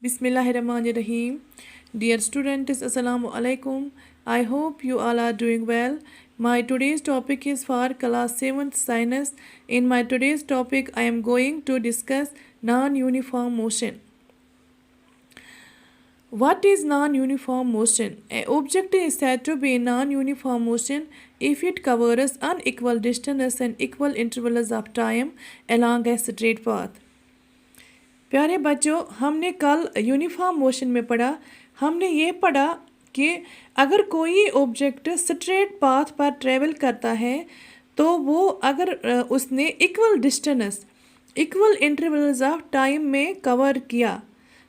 Bismillahirrahmanirrahim. Dear students, Assalamu alaikum. I hope you all are doing well. My today's topic is for class 7th science. In my today's topic, I am going to discuss non-uniform motion. What is non-uniform motion? An object is said to be in non-uniform motion if it covers unequal distance and equal intervals of time along a straight path. प्यारे बच्चों, हमने कल uniform motion में पढ़ा। हमने ये पढ़ा कि अगर कोई ऑब्जेक्ट स्ट्रेट पाथ पर ट्रेवल करता है तो वो अगर उसने equal distance equal intervals of time में कवर किया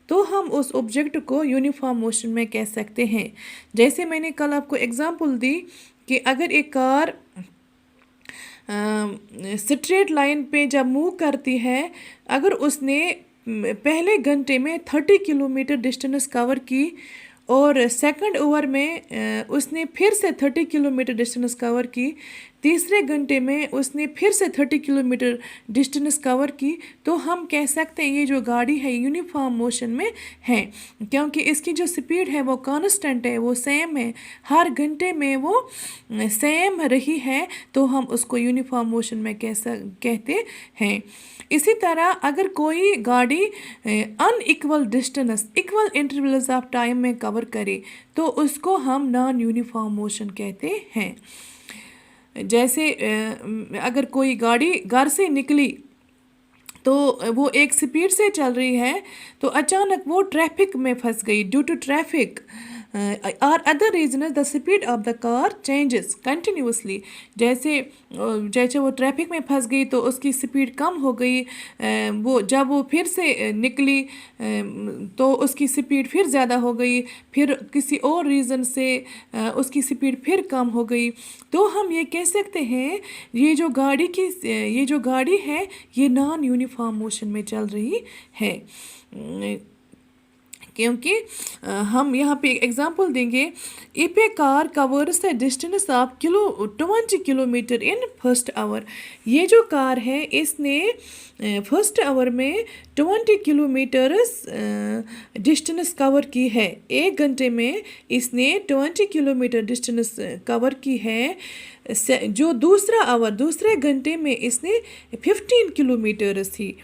तो हम उस ऑब्जेक्ट को यूनिफॉर्म मोशन में कह सकते हैं। जैसे मैंने कल आपको एग्जांपल दी कि अगर एक कार स्ट्रेट लाइन पे जब मूव करती है, अगर उसने पहले घंटे में 30 किलोमीटर डिस्टेंस कवर की और सेकंड ओवर में उसने फिर से 30 किलोमीटर डिस्टेंस कवर की, तीसरे घंटे में उसने फिर से 30 किलोमीटर डिस्टेंस कवर की, तो हम कह सकते हैं ये जो गाड़ी है यूनिफॉर्म मोशन में है, क्योंकि इसकी जो स्पीड है वो कांस्टेंट है, वो सेम है, हर घंटे में वो सेम रही है, तो हम उसको यूनिफॉर्म मोशन में कहते हैं। इसी तरह अगर कोई गाड़ी unequal distance equal intervals of time में कवर करे तो उसको हम नॉन यूनिफॉर्म मोशन कहते हैं। जैसे अगर कोई गाड़ी घर से निकली तो वो एक स्पीड से चल रही है, तो अचानक वो ट्रैफिक में फंस गई। ड्यू टू ट्रैफिक और other reason the speed of the car changes continuously. जैसे वो ट्रैफिक में फंस गई तो उसकी स्पीड कम हो गई, वो जब वो फिर से निकली तो उसकी स्पीड फिर ज़्यादा हो गई, फिर किसी और रीज़न से उसकी स्पीड फिर कम हो गई। तो हम ये कह सकते हैं ये जो गाड़ी है ये नॉन यूनिफॉर्म मोशन में चल रही है, क्योंकि हम यहाँ पे एग्जांपल देंगे। If A car covers the distance of 20 kilometre in first hour, ये जो कार है इसने फर्स्ट आवर में 20 किलोमीटर डिस्टेंस कवर की है। एक घंटे में इसने 20 किलोमीटर डिस्टेंस कवर की है। जो दूसरे घंटे में इसने 15 किलोमीटर ही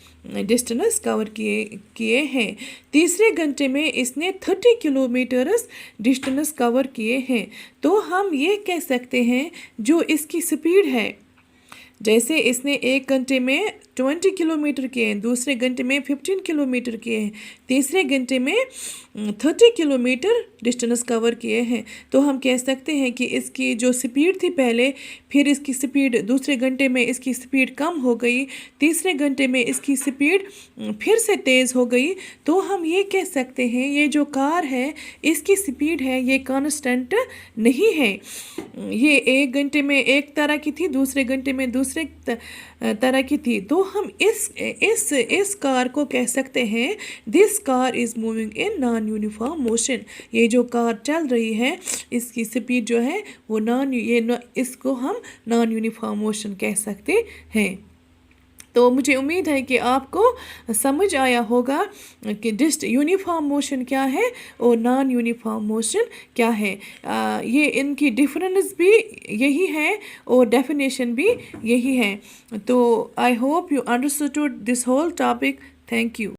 डिस्टेंस कवर किए हैं। तीसरे घंटे में इसने 30 किलोमीटर डिस्टेंस कवर किए हैं। तो हम ये कह सकते हैं जो इसकी स्पीड है, जैसे इसने एक घंटे में 20 किलोमीटर किए हैं, दूसरे घंटे में 15 किलोमीटर किए हैं, तीसरे घंटे में 30 किलोमीटर डिस्टेंस कवर किए हैं, तो हम कह सकते हैं कि इसकी जो स्पीड थी पहले, फिर इसकी स्पीड दूसरे घंटे में इसकी स्पीड कम हो गई, तीसरे घंटे में इसकी स्पीड फिर से तेज़ हो गई। तो हम ये कह सकते हैं ये जो कार है इसकी स्पीड है ये कांस्टेंट नहीं है, ये एक घंटे में एक तरह की थी, दूसरे घंटे में दूसरे तरह की थी। तो हम इस कार को कह सकते हैं this car is moving in non uniform motion. ये जो कार चल रही है इसकी स्पीड जो है वो इसको हम नॉन यूनिफॉर्म मोशन कह सकते हैं। तो मुझे उम्मीद है कि आपको समझ आया होगा कि यूनिफॉर्म मोशन क्या है और नॉन यूनिफॉर्म मोशन क्या है। ये इनकी डिफरेंस भी यही है और डेफिनेशन भी यही है। तो I hope you understood this whole topic. Thank you.